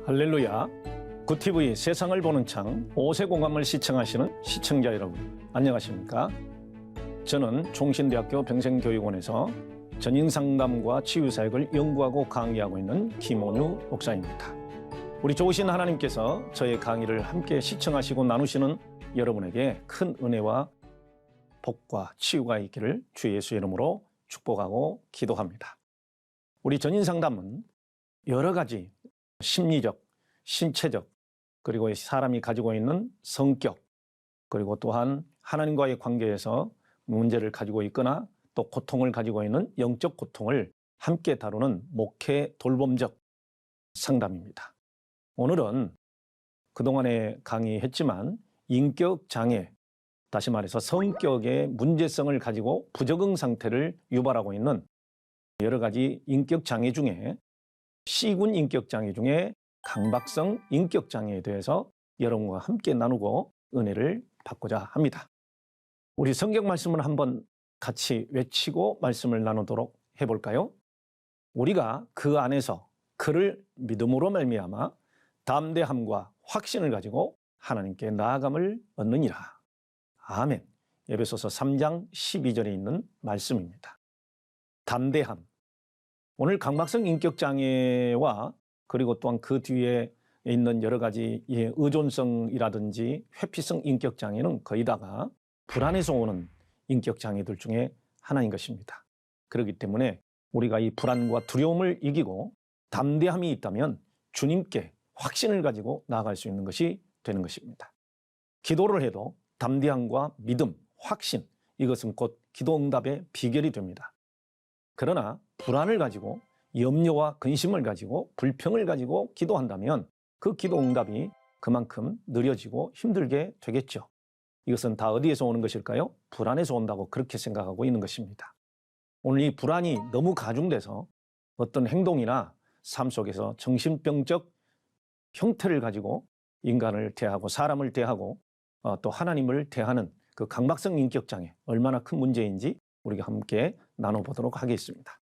할렐루야. 굿TV 세상을 보는 창 5세 공감을 시청하시는 시청자 여러분, 안녕하십니까? 저는 종신대학교 평생교육원에서 전인상담과 치유사역을 연구하고 강의하고 있는 김원유 목사입니다. 우리 좋으신 하나님께서 저의 강의를 함께 시청하시고 나누시는 여러분에게 큰 은혜와 복과 치유가 있기를 주 예수 이름으로 축복하고 기도합니다. 우리 전인상담은 여러 가지 심리적, 신체적, 그리고 사람이 가지고 있는 성격, 그리고 또한 하나님과의 관계에서 문제를 가지고 있거나 또 고통을 가지고 있는 영적 고통을 함께 다루는 목회 돌봄적 상담입니다. 오늘은 그동안에 강의했지만 인격장애, 다시 말해서 성격의 문제성을 가지고 부적응 상태를 유발하고 있는 여러 가지 인격장애 중에 C군 인격장애 중에 강박성 인격장애에 대해서 여러분과 함께 나누고 은혜를 받고자 합니다. 우리 성경 말씀을 한번 같이 외치고 말씀을 나누도록 해볼까요? 우리가 그 안에서 그를 믿음으로 말미암아 담대함과 확신을 가지고 하나님께 나아감을 얻느니라. 아멘. 에베소서 3장 12절에 있는 말씀입니다. 담대함. 오늘 강박성 인격장애와 그리고 또한 그 뒤에 있는 여러 가지 의존성이라든지 회피성 인격장애는 거의 다가 불안에서 오는 인격장애들 중에 하나인 것입니다. 그렇기 때문에 우리가 이 불안과 두려움을 이기고 담대함이 있다면 주님께 확신을 가지고 나아갈 수 있는 것이 되는 것입니다. 기도를 해도 담대함과 믿음, 확신, 이것은 곧 기도 응답의 비결이 됩니다. 그러나 불안을 가지고 염려와 근심을 가지고 불평을 가지고 기도한다면 그 기도 응답이 그만큼 느려지고 힘들게 되겠죠. 이것은 다 어디에서 오는 것일까요? 불안에서 온다고 그렇게 생각하고 있는 것입니다. 오늘 이 불안이 너무 가중돼서 어떤 행동이나 삶 속에서 정신병적 형태를 가지고 인간을 대하고 사람을 대하고 또 하나님을 대하는 그 강박성 인격장애, 얼마나 큰 문제인지 우리가 함께 나눠보도록 하겠습니다.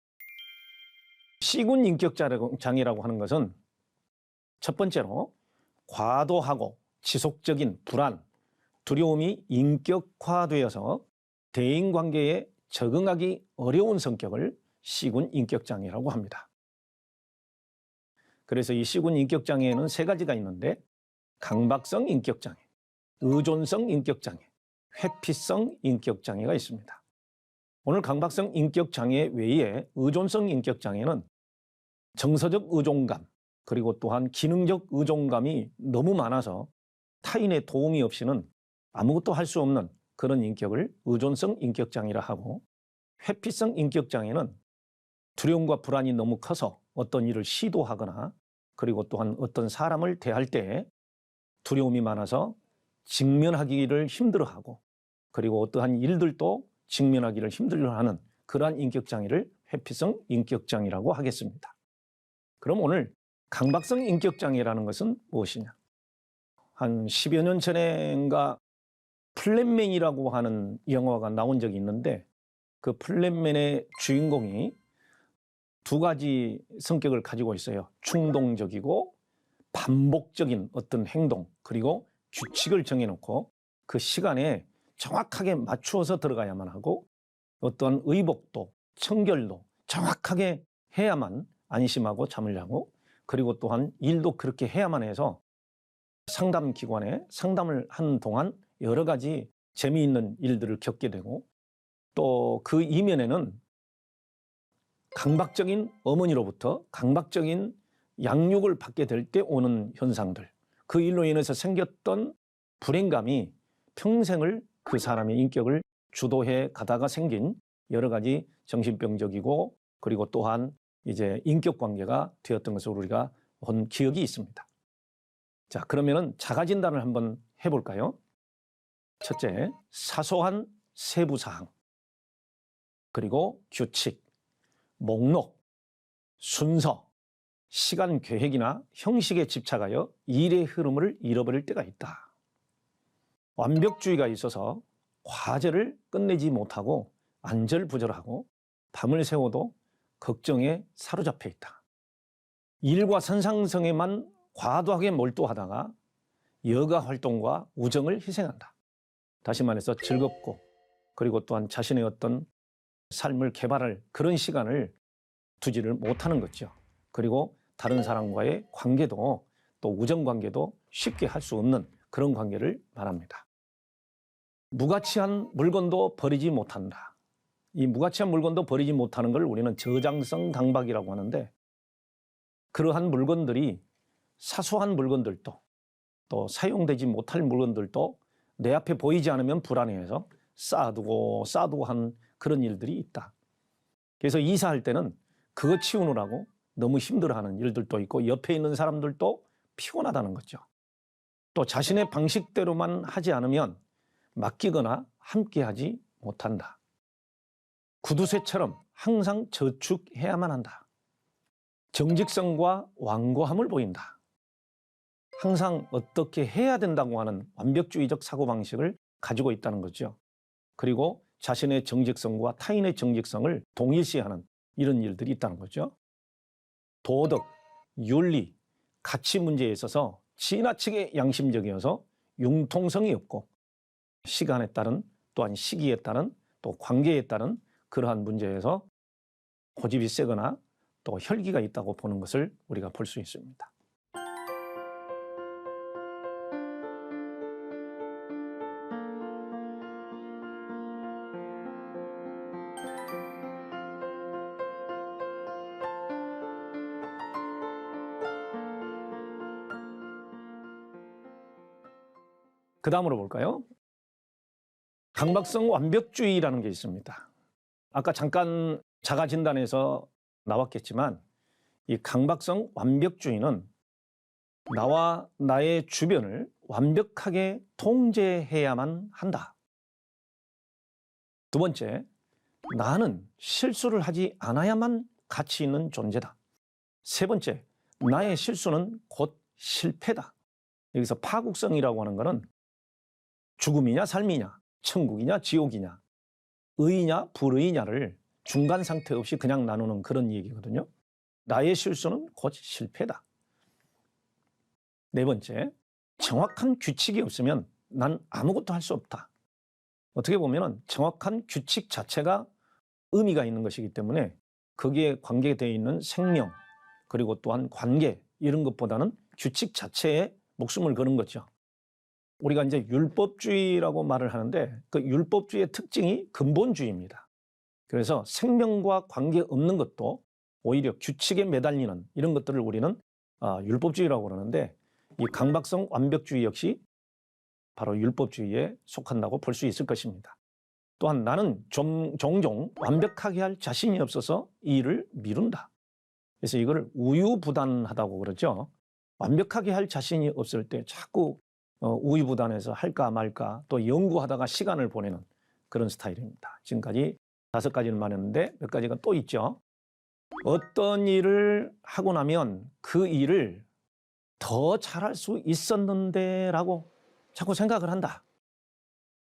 C군 인격장애라고 하는 것은 첫 번째로 과도하고 지속적인 불안, 두려움이 인격화되어서 대인관계에 적응하기 어려운 성격을 C군 인격장애라고 합니다. 그래서 이 C군 인격장애에는 세 가지가 있는데 강박성 인격장애, 의존성 인격장애, 회피성 인격장애가 있습니다. 오늘 강박성 인격장애 외에 의존성 인격장애는 정서적 의존감, 그리고 또한 기능적 의존감이 너무 많아서 타인의 도움이 없이는 아무것도 할 수 없는 그런 인격을 의존성 인격장애라 하고, 회피성 인격장애는 두려움과 불안이 너무 커서 어떤 일을 시도하거나 그리고 또한 어떤 사람을 대할 때 두려움이 많아서 직면하기를 힘들어하고 그리고 어떠한 일들도 직면하기를 힘들어하는 그러한 인격장애를 회피성 인격장애라고 하겠습니다. 그럼 오늘 강박성 인격장애라는 것은 무엇이냐? 한 10여 년 전인가 플랜맨이라고 하는 영화가 나온 적이 있는데 그 플랜맨의 주인공이 두 가지 성격을 가지고 있어요. 충동적이고 반복적인 어떤 행동, 그리고 규칙을 정해놓고 그 시간에 정확하게 맞추어서 들어가야만 하고 어떤 의복도, 청결도 정확하게 해야만 안심하고 잠을 자고, 그리고 또한 일도 그렇게 해야만 해서 상담기관에 상담을 하는 동안 여러 가지 재미있는 일들을 겪게 되고, 또 그 이면에는 강박적인 어머니로부터 강박적인 양육을 받게 될 때 오는 현상들, 그 일로 인해서 생겼던 불행감이 평생을 그 사람의 인격을 주도해 가다가 생긴 여러 가지 정신병적이고 그리고 또한 이제 인격 관계가 되었던 것을 우리가 본 기억이 있습니다. 자, 그러면은 자가 진단을 한번 해볼까요? 첫째, 사소한 세부 사항, 그리고 규칙, 목록, 순서, 시간 계획이나 형식에 집착하여 일의 흐름을 잃어버릴 때가 있다. 완벽주의가 있어서 과제를 끝내지 못하고 안절부절하고 밤을 새워도 걱정에 사로잡혀 있다. 일과 선상성에만 과도하게 몰두하다가 여가 활동과 우정을 희생한다. 다시 말해서 즐겁고 그리고 또한 자신의 어떤 삶을 개발할 그런 시간을 두지를 못하는 거죠. 그리고 다른 사람과의 관계도 또 우정 관계도 쉽게 할 수 없는 그런 관계를 말합니다. 무가치한 물건도 버리지 못한다. 이 무가치한 물건도 버리지 못하는 걸 우리는 저장성 강박이라고 하는데, 그러한 물건들이 사소한 물건들도 또 사용되지 못할 물건들도 내 앞에 보이지 않으면 불안해해서 쌓아두고 한 그런 일들이 있다. 그래서 이사할 때는 그거 치우느라고 너무 힘들어하는 일들도 있고 옆에 있는 사람들도 피곤하다는 거죠. 또 자신의 방식대로만 하지 않으면 맡기거나 함께하지 못한다. 구두쇠처럼 항상 저축해야만 한다. 정직성과 완고함을 보인다. 항상 어떻게 해야 된다고 하는 완벽주의적 사고방식을 가지고 있다는 거죠. 그리고 자신의 정직성과 타인의 정직성을 동일시하는 이런 일들이 있다는 거죠. 도덕, 윤리, 가치 문제에 있어서 지나치게 양심적이어서 융통성이 없고 시간에 따른 또한 시기에 따른 또 관계에 따른 그러한 문제에서 고집이 세거나 또 혈기가 있다고 보는 것을 우리가 볼 수 있습니다. 그 다음으로 볼까요? 강박성 완벽주의라는 게 있습니다. 아까 잠깐 자가진단에서 나왔겠지만 이 강박성 완벽주의는 나와 나의 주변을 완벽하게 통제해야만 한다. 두 번째, 나는 실수를 하지 않아야만 가치 있는 존재다. 세 번째, 나의 실수는 곧 실패다. 여기서 파국성이라고 하는 것은 죽음이냐 삶이냐, 천국이냐 지옥이냐, 의냐 불의냐를 중간 상태 없이 그냥 나누는 그런 얘기거든요. 나의 실수는 곧 실패다. 네 번째, 정확한 규칙이 없으면 난 아무것도 할 수 없다. 어떻게 보면 정확한 규칙 자체가 의미가 있는 것이기 때문에 거기에 관계되어 있는 생명 그리고 또한 관계 이런 것보다는 규칙 자체에 목숨을 거는 거죠. 우리가 이제 율법주의라고 말을 하는데 그 율법주의의 특징이 근본주의입니다. 그래서 생명과 관계 없는 것도 오히려 규칙에 매달리는 이런 것들을 우리는 율법주의라고 그러는데, 이 강박성 완벽주의 역시 바로 율법주의에 속한다고 볼 수 있을 것입니다. 또한 나는 종종 완벽하게 할 자신이 없어서 이 일을 미룬다. 그래서 이걸 우유부단하다고 그러죠. 완벽하게 할 자신이 없을 때 자꾸 우유부단해서 할까 말까 또 연구하다가 시간을 보내는 그런 스타일입니다. 지금까지 5가지를 말했는데 몇 가지가 또 있죠. 어떤 일을 하고 나면 그 일을 더 잘할 수 있었는데 라고 자꾸 생각을 한다.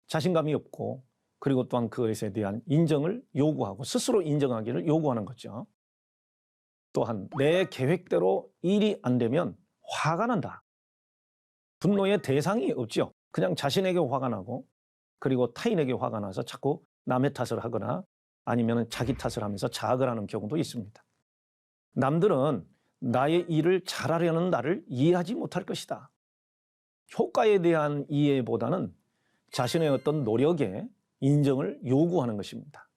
자신감이 없고 그리고 또한 그것에 대한 인정을 요구하고 스스로 인정하기를 요구하는 거죠. 또한 내 계획대로 일이 안 되면 화가 난다. 분노의 대상이 없죠. 그냥 자신에게 화가 나고 그리고 타인에게 화가 나서 자꾸 남의 탓을 하거나 아니면 자기 탓을 하면서 자학을 하는 경우도 있습니다. 남들은 나의 일을 잘하려는 나를 이해하지 못할 것이다. 효과에 대한 이해보다는 자신의 어떤 노력에 인정을 요구하는 것입니다.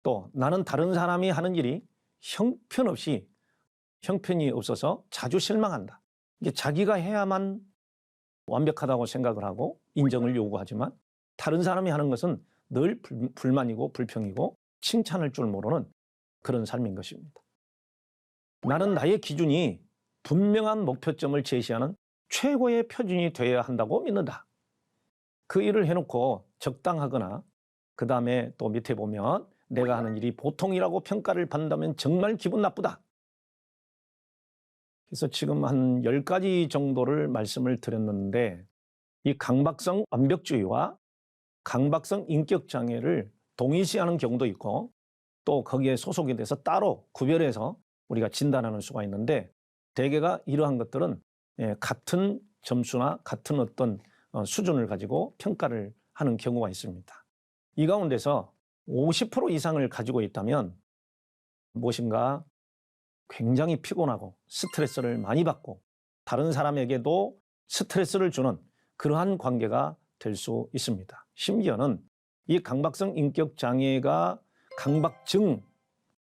또 나는 다른 사람이 하는 일이 형편이 없어서 자주 실망한다. 이게 자기가 해야만 완벽하다고 생각을 하고 인정을 요구하지만 다른 사람이 하는 것은 늘 불만이고 불평이고 칭찬할 줄 모르는 그런 삶인 것입니다. 나는 나의 기준이 분명한 목표점을 제시하는 최고의 표준이 되어야 한다고 믿는다. 그 일을 해놓고 적당하거나 그 다음에 또 밑에 보면 내가 하는 일이 보통이라고 평가를 받는다면 정말 기분 나쁘다. 그래서 지금 한 10가지 정도를 말씀을 드렸는데 이 강박성 완벽주의와 강박성 인격장애를 동일시하는 경우도 있고 또 거기에 소속이 돼서 따로 구별해서 우리가 진단하는 수가 있는데, 대개가 이러한 것들은 같은 점수나 같은 어떤 수준을 가지고 평가를 하는 경우가 있습니다. 이 가운데서 50% 이상을 가지고 있다면 무엇인가 굉장히 피곤하고 스트레스를 많이 받고 다른 사람에게도 스트레스를 주는 그러한 관계가 될 수 있습니다. 심지어는 이 강박성 인격 장애가 강박증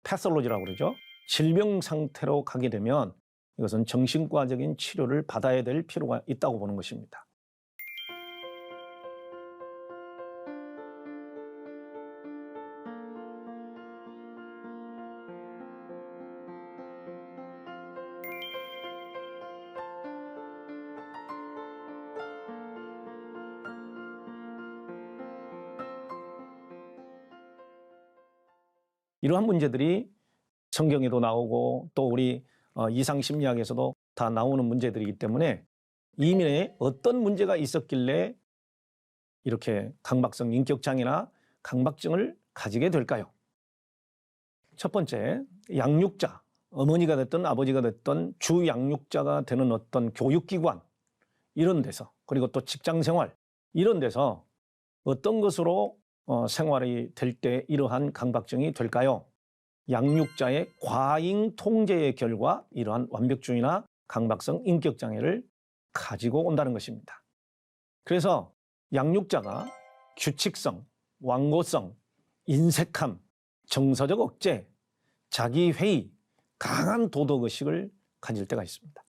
패솔로지라고 그러죠. 질병 상태로 가게 되면 이것은 정신과적인 치료를 받아야 될 필요가 있다고 보는 것입니다. 이러한 문제들이 성경에도 나오고 또 우리 이상심리학에서도 다 나오는 문제들이기 때문에 이민에 어떤 문제가 있었길래 이렇게 강박성 인격장애나 강박증을 가지게 될까요? 첫 번째, 양육자, 어머니가 됐든 아버지가 됐든 주 양육자가 되는 어떤 교육기관 이런 데서, 그리고 또 직장생활 이런 데서 어떤 것으로 생활이 될 때 이러한 강박증이 될까요? 양육자의 과잉 통제의 결과 이러한 완벽주의나 강박성 인격장애를 가지고 온다는 것입니다. 그래서 양육자가 규칙성, 완고성, 인색함, 정서적 억제, 자기회의, 강한 도덕의식을 가질 때가 있습니다.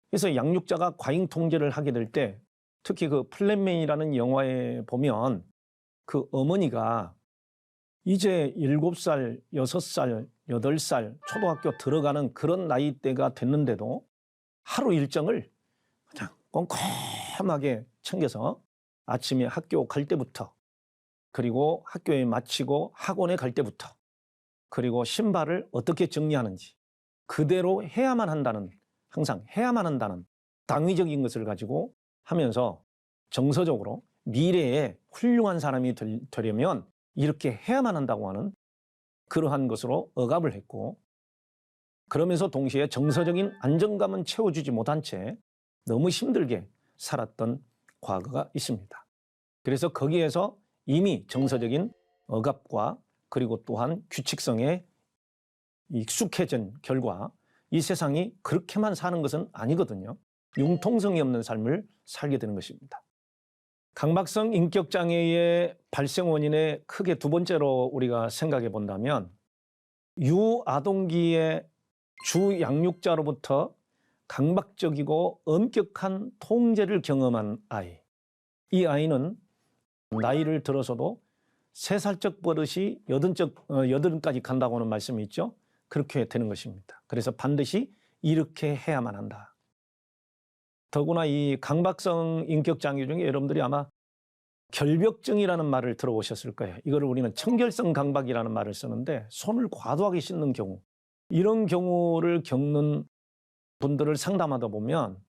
그래서 양육자가 과잉 통제를 하게 될 때 특히 그 플랜맨이라는 영화에 보면 그 어머니가 이제 7살, 6살, 8살 초등학교 들어가는 그런 나이대가 됐는데도 하루 일정을 그냥 꼼꼼하게 챙겨서 아침에 학교 갈 때부터 그리고 학교에 마치고 학원에 갈 때부터 그리고 신발을 어떻게 정리하는지 그대로 해야만 한다는, 항상 해야만 한다는 당위적인 것을 가지고 하면서 정서적으로 미래에 훌륭한 사람이 되려면 이렇게 해야만 한다고 하는 그러한 것으로 억압을 했고, 그러면서 동시에 정서적인 안정감은 채워주지 못한 채 너무 힘들게 살았던 과거가 있습니다. 그래서 거기에서 이미 정서적인 억압과 그리고 또한 규칙성에 익숙해진 결과 이 세상이 그렇게만 사는 것은 아니거든요. 융통성이 없는 삶을 살게 되는 것입니다. 강박성 인격장애의 발생 원인의 크게 두 번째로 우리가 생각해 본다면 유아동기의 주 양육자로부터 강박적이고 엄격한 통제를 경험한 아이. 이 아이는 나이를 들어서도 3살적 버릇이 8까지 간다고 하는 말씀이 있죠. 그렇게 되는 것입니다. 그래서 반드시 이렇게 해야만 한다. 더구나 이 강박성 인격장애 중에 여러분들이 아마 결벽증이라는 말을 들어보셨을 거예요. 이거를 우리는 청결성 강박이라는 말을 쓰는데 손을 과도하게 씻는 경우, 이런 경우를 겪는 분들을 상담하다 보면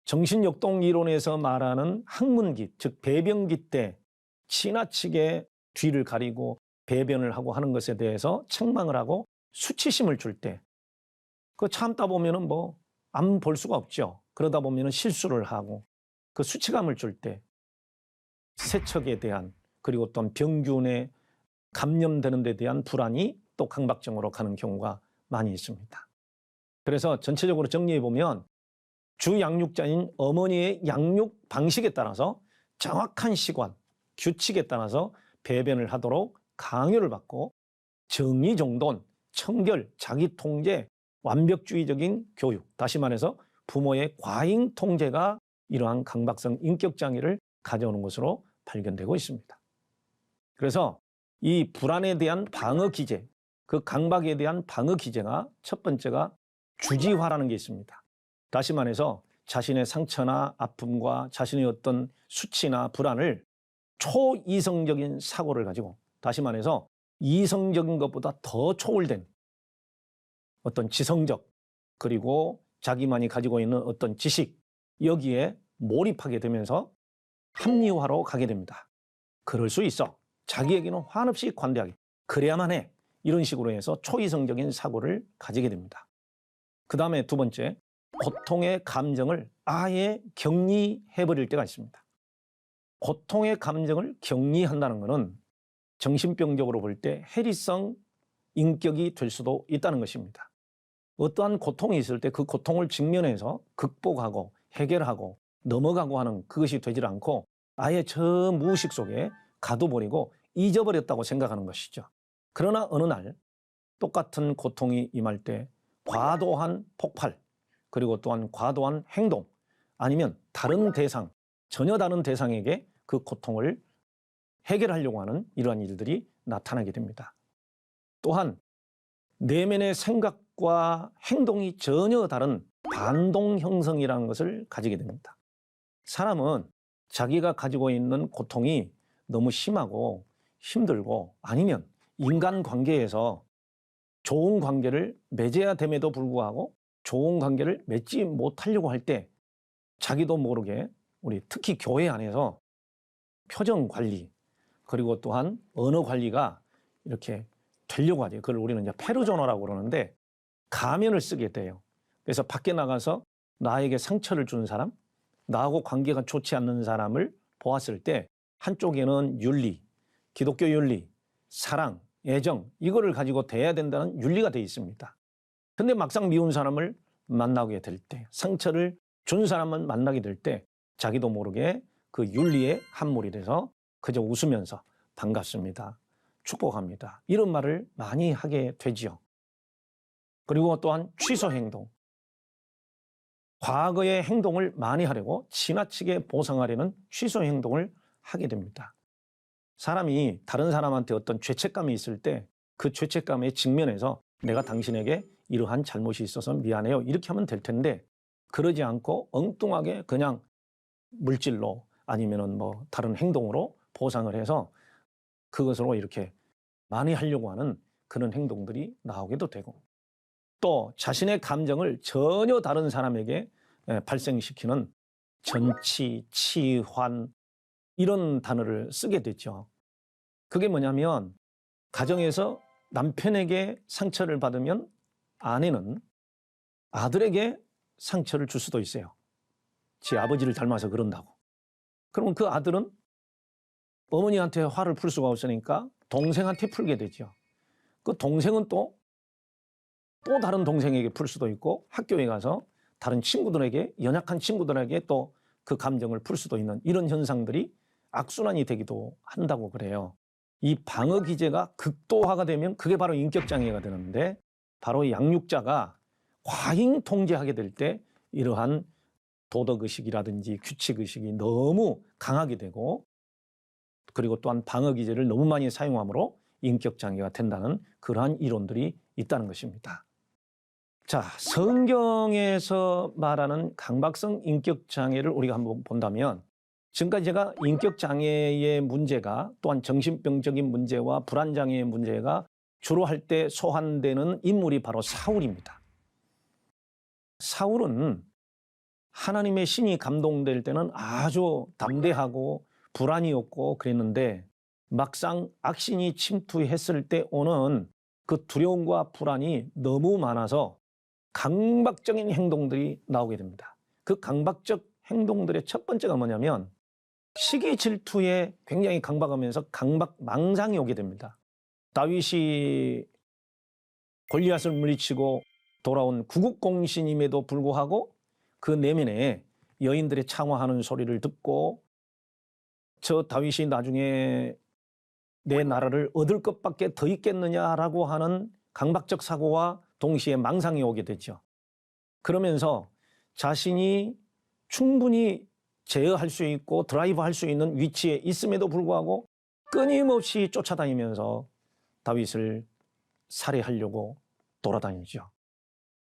정신역동 이론에서 말하는 항문기, 즉 배변기 때 지나치게 뒤를 가리고 배변을 하고 하는 것에 대해서 책망을 하고 수치심을 줄 때 그 참다 보면은 뭐 안 볼 수가 없죠. 그러다 보면은 실수를 하고 그 수치감을 줄 때 세척에 대한 그리고 어떤 병균에 감염되는 데 대한 불안이 또 강박증으로 가는 경우가 많이 있습니다. 그래서 전체적으로 정리해 보면 주 양육자인 어머니의 양육 방식에 따라서 정확한 시간, 규칙에 따라서 배변을 하도록 강요를 받고 정의정돈, 청결, 자기통제, 완벽주의적인 교육, 다시 말해서 부모의 과잉 통제가 이러한 강박성 인격장애를 가져오는 것으로 발견되고 있습니다. 그래서 이 불안에 대한 방어 기제, 그 강박에 대한 방어 기제가 첫 번째가 주지화라는 게 있습니다. 다시 말해서 자신의 상처나 아픔과 자신의 어떤 수치나 불안을 초이성적인 사고를 가지고, 다시 말해서 이성적인 것보다 더 초월된 어떤 지성적 그리고 자기만이 가지고 있는 어떤 지식, 여기에 몰입하게 되면서 합리화로 가게 됩니다. 그럴 수 있어. 자기에게는 한없이 관대하게. 그래야만 해. 이런 식으로 해서 초이성적인 사고를 가지게 됩니다. 그 다음에 두 번째, 고통의 감정을 아예 격리해버릴 때가 있습니다. 고통의 감정을 격리한다는 것은 정신병적으로 볼 때 해리성 인격이 될 수도 있다는 것입니다. 어떠한 고통이 있을 때 그 고통을 직면해서 극복하고 해결하고 넘어가고 하는 그것이 되질 않고 아예 저 무의식 속에 가둬버리고 잊어버렸다고 생각하는 것이죠. 그러나 어느 날 똑같은 고통이 임할 때 과도한 폭발, 그리고 또한 과도한 행동, 아니면 다른 대상, 전혀 다른 대상에게 그 고통을 해결하려고 하는 이러한 일들이 나타나게 됩니다. 또한 내면의 생각과 행동이 전혀 다른 반동 형성이라는 것을 가지게 됩니다. 사람은 자기가 가지고 있는 고통이 너무 심하고 힘들고 아니면 인간관계에서 좋은 관계를 맺어야 됨에도 불구하고 좋은 관계를 맺지 못하려고 할 때 자기도 모르게 우리 특히 교회 안에서 표정 관리 그리고 또한 언어 관리가 이렇게 되려고 하죠. 그걸 우리는 이제 페르소나라고 그러는데 가면을 쓰게 돼요. 그래서 밖에 나가서 나에게 상처를 준 사람, 나하고 관계가 좋지 않는 사람을 보았을 때 한쪽에는 윤리, 기독교 윤리, 사랑, 애정 이거를 가지고 대해야 된다는 윤리가 되어 있습니다. 근데 막상 미운 사람을 만나게 될 때, 상처를 준 사람을 만나게 될 때 자기도 모르게 그 윤리에 함몰이 돼서 그저 웃으면서 반갑습니다. 축복합니다. 이런 말을 많이 하게 되지요. 그리고 또한 취소 행동. 과거의 행동을 많이 하려고 지나치게 보상하려는 취소 행동을 하게 됩니다. 사람이 다른 사람한테 어떤 죄책감이 있을 때 그 죄책감에 직면해서 내가 당신에게 이러한 잘못이 있어서 미안해요. 이렇게 하면 될 텐데 그러지 않고 엉뚱하게 그냥 물질로 아니면은 뭐 다른 행동으로 보상을 해서 그것으로 이렇게 많이 하려고 하는 그런 행동들이 나오기도 되고 또 자신의 감정을 전혀 다른 사람에게 발생시키는 전치, 치환 이런 단어를 쓰게 됐죠. 그게 뭐냐면 가정에서 남편에게 상처를 받으면 아내는 아들에게 상처를 줄 수도 있어요. 지 아버지를 닮아서 그런다고. 그러면 그 아들은 어머니한테 화를 풀 수가 없으니까 동생한테 풀게 되죠. 그 동생은 또 다른 동생에게 풀 수도 있고 학교에 가서 다른 친구들에게 연약한 친구들에게 또 그 감정을 풀 수도 있는 이런 현상들이 악순환이 되기도 한다고 그래요. 이 방어 기제가 극도화가 되면 그게 바로 인격장애가 되는데 바로 양육자가 과잉 통제하게 될 때 이러한 도덕의식이라든지 규칙의식이 너무 강하게 되고 그리고 또한 방어 기제를 너무 많이 사용함으로 인격장애가 된다는 그러한 이론들이 있다는 것입니다. 자, 성경에서 말하는 강박성 인격장애를 우리가 한번 본다면 지금까지 제가 인격장애의 문제가 또한 정신병적인 문제와 불안장애의 문제가 주로 할 때 소환되는 인물이 바로 사울입니다. 사울은 하나님의 신이 감동될 때는 아주 담대하고 불안이 없고 그랬는데 막상 악신이 침투했을 때 오는 그 두려움과 불안이 너무 많아서 강박적인 행동들이 나오게 됩니다. 그 강박적 행동들의 첫 번째가 뭐냐면 시기 질투에 굉장히 강박하면서 강박망상이 오게 됩니다. 다윗이 골리앗을 물리치고 돌아온 구국공신임에도 불구하고 그 내면에 여인들의 창화하는 소리를 듣고 저 다윗이 나중에 내 나라를 얻을 것밖에 더 있겠느냐라고 하는 강박적 사고와 동시에 망상이 오게 되죠. 그러면서 자신이 충분히 제어할 수 있고 드라이브할 수 있는 위치에 있음에도 불구하고 끊임없이 쫓아다니면서 다윗을 살해하려고 돌아다니죠.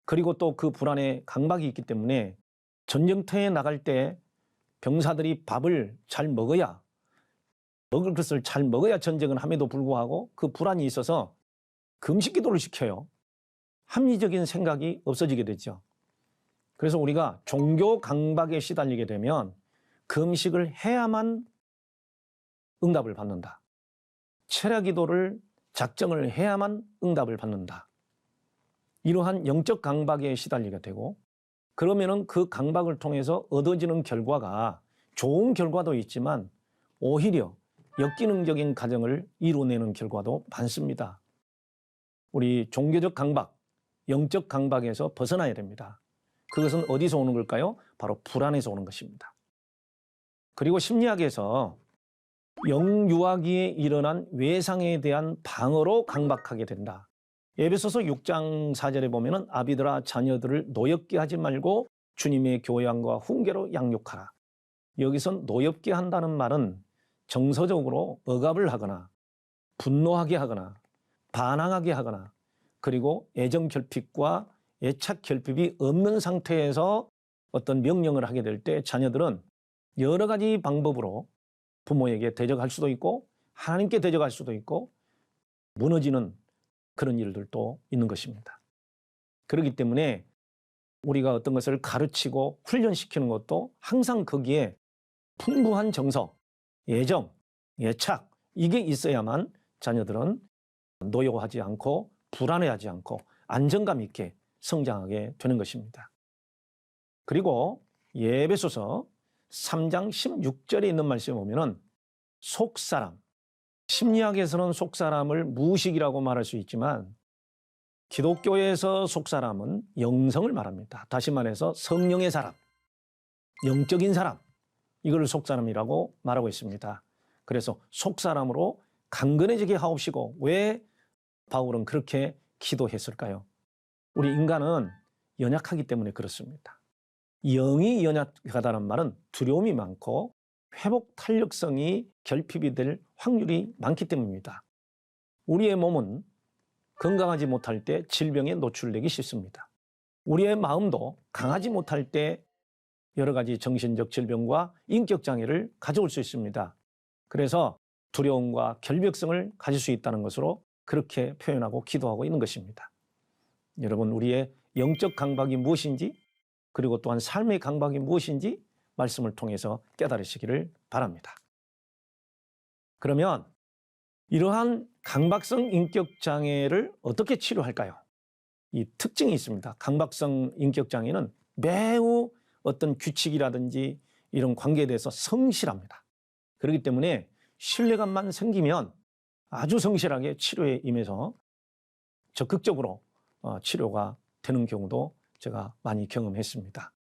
그리고 또 그 불안에 강박이 있기 때문에 전쟁터에 나갈 때 병사들이 밥을 잘 먹어야 먹을 것을 잘 먹어야 전쟁을 함에도 불구하고 그 불안이 있어서 금식 기도를 시켜요. 합리적인 생각이 없어지게 되죠. 그래서 우리가 종교 강박에 시달리게 되면 금식을 해야만 응답을 받는다. 철야 기도를 작정을 해야만 응답을 받는다. 이러한 영적 강박에 시달리게 되고, 그러면은 그 강박을 통해서 얻어지는 결과가 좋은 결과도 있지만 오히려 역기능적인 가정을 이루어내는 결과도 많습니다. 우리 종교적 강박, 영적 강박에서 벗어나야 됩니다. 그것은 어디서 오는 걸까요? 바로 불안에서 오는 것입니다. 그리고 심리학에서 영유아기에 일어난 외상에 대한 방어로 강박하게 된다. 에베소서 6장 4절에 보면은 아비들아 자녀들을 노엽게 하지 말고 주님의 교양과 훈계로 양육하라. 여기선 노엽게 한다는 말은 정서적으로 억압을 하거나 분노하게 하거나 반항하게 하거나 그리고 애정 결핍과 애착 결핍이 없는 상태에서 어떤 명령을 하게 될 때 자녀들은 여러 가지 방법으로 부모에게 대적할 수도 있고 하나님께 대적할 수도 있고 무너지는 그런 일들도 있는 것입니다. 그렇기 때문에 우리가 어떤 것을 가르치고 훈련시키는 것도 항상 거기에 풍부한 정서, 애정, 애착 이게 있어야만 자녀들은 노여워하지 않고 불안해하지 않고 안정감 있게 성장하게 되는 것입니다. 그리고 에베소서 3장 16절에 있는 말씀에 보면은 속사람, 심리학에서는 속사람을 무의식이라고 말할 수 있지만 기독교에서 속사람은 영성을 말합니다. 다시 말해서 성령의 사람, 영적인 사람, 이걸 속사람이라고 말하고 있습니다. 그래서 속사람으로 강건해지게 하옵시고, 왜 바울은 그렇게 기도했을까요? 우리 인간은 연약하기 때문에 그렇습니다. 영이 연약하다는 말은 두려움이 많고 회복 탄력성이 결핍이 될 확률이 많기 때문입니다. 우리의 몸은 건강하지 못할 때 질병에 노출되기 쉽습니다. 우리의 마음도 강하지 못할 때 여러 가지 정신적 질병과 인격장애를 가져올 수 있습니다. 그래서 두려움과 결벽성을 가질 수 있다는 것으로 그렇게 표현하고 기도하고 있는 것입니다. 여러분, 우리의 영적 강박이 무엇인지 그리고 또한 삶의 강박이 무엇인지 말씀을 통해서 깨달으시기를 바랍니다. 그러면 이러한 강박성 인격장애를 어떻게 치료할까요? 이 특징이 있습니다. 강박성 인격장애는 매우 어떤 규칙이라든지 이런 관계에 대해서 성실합니다. 그렇기 때문에 신뢰감만 생기면 아주 성실하게 치료에 임해서 적극적으로 치료가 되는 경우도 제가 많이 경험했습니다.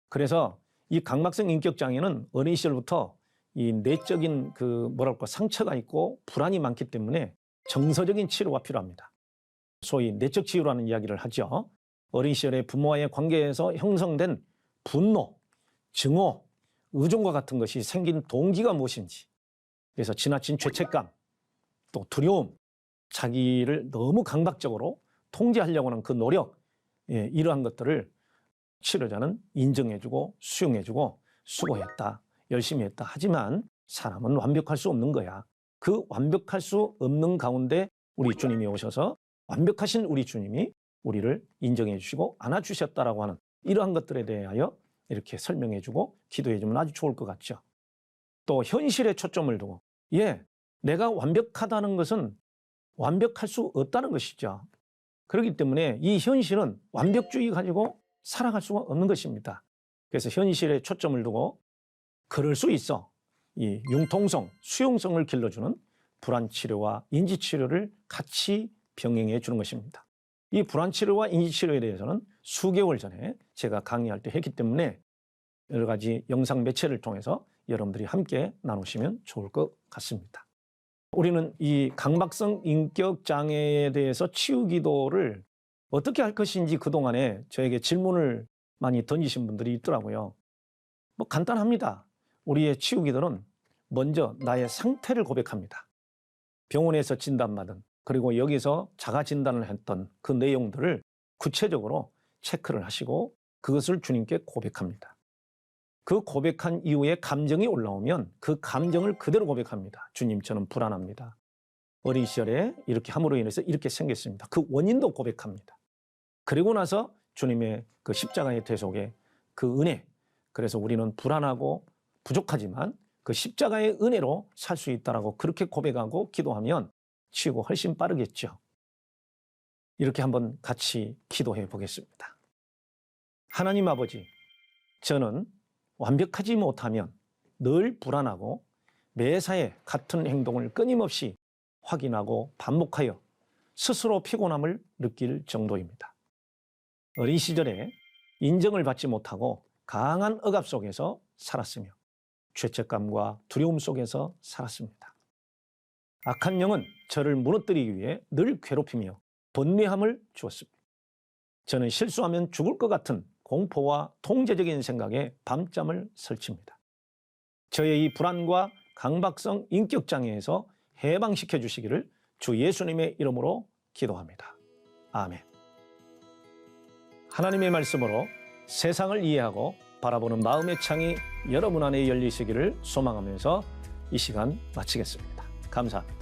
그래서 이 강박성 인격장애는 어린 시절부터 이 내적인 상처가 있고 불안이 많기 때문에 정서적인 치료가 필요합니다. 소위 내적 치유라는 이야기를 하죠. 어린 시절에 부모와의 관계에서 형성된 분노, 증오, 의존과 같은 것이 생긴 동기가 무엇인지, 그래서 지나친 죄책감, 또 두려움, 자기를 너무 강박적으로 통제하려고 하는 그 노력, 이러한 것들을 치료자는 인정해주고 수용해주고 수고했다, 열심히 했다. 하지만 사람은 완벽할 수 없는 거야. 그 완벽할 수 없는 가운데 우리 주님이 오셔서 완벽하신 우리 주님이 우리를 인정해 주시고 안아주셨다라고 하는 이러한 것들에 대하여 이렇게 설명해주고 기도해주면 아주 좋을 것 같죠. 또 현실에 초점을 두고 내가 완벽하다는 것은 완벽할 수 없다는 것이죠. 그렇기 때문에 이 현실은 완벽주의 가지고 살아갈 수가 없는 것입니다. 그래서 현실에 초점을 두고 그럴 수 있어. 이 융통성, 수용성을 길러주는 불안치료와 인지치료를 같이 병행해 주는 것입니다. 이 불안치료와 인지치료에 대해서는 수개월 전에 제가 강의할 때 했기 때문에 여러 가지 영상 매체를 통해서 여러분들이 함께 나누시면 좋을 것 같습니다. 우리는 이 강박성 인격장애에 대해서 치유기도를 어떻게 할 것인지 그동안에 저에게 질문을 많이 던지신 분들이 있더라고요. 간단합니다. 우리의 치유기도는 먼저 나의 상태를 고백합니다. 병원에서 진단받은 그리고 여기서 자가진단을 했던 그 내용들을 구체적으로 체크를 하시고 그것을 주님께 고백합니다. 그 고백한 이후에 감정이 올라오면 그 감정을 그대로 고백합니다. 주님, 저는 불안합니다. 어린 시절에 이렇게 함으로 인해서 이렇게 생겼습니다. 그 원인도 고백합니다. 그리고 나서 주님의 그 십자가의 대속의 그 은혜, 그래서 우리는 불안하고 부족하지만 그 십자가의 은혜로 살 수 있다라고 그렇게 고백하고 기도하면 치유가 훨씬 빠르겠죠. 이렇게 한번 같이 기도해 보겠습니다. 하나님 아버지, 저는 완벽하지 못하면 늘 불안하고 매사에 같은 행동을 끊임없이 확인하고 반복하여 스스로 피곤함을 느낄 정도입니다. 어린 시절에 인정을 받지 못하고 강한 억압 속에서 살았으며 죄책감과 두려움 속에서 살았습니다. 악한 영은 저를 무너뜨리기 위해 늘 괴롭히며 번뇌함을 주었습니다. 저는 실수하면 죽을 것 같은 공포와 통제적인 생각에 밤잠을 설칩니다. 저의 이 불안과 강박성 인격장애에서 해방시켜 주시기를 주 예수님의 이름으로 기도합니다. 아멘. 하나님의 말씀으로 세상을 이해하고 바라보는 마음의 창이 여러분 안에 열리시기를 소망하면서 이 시간 마치겠습니다. 감사합니다.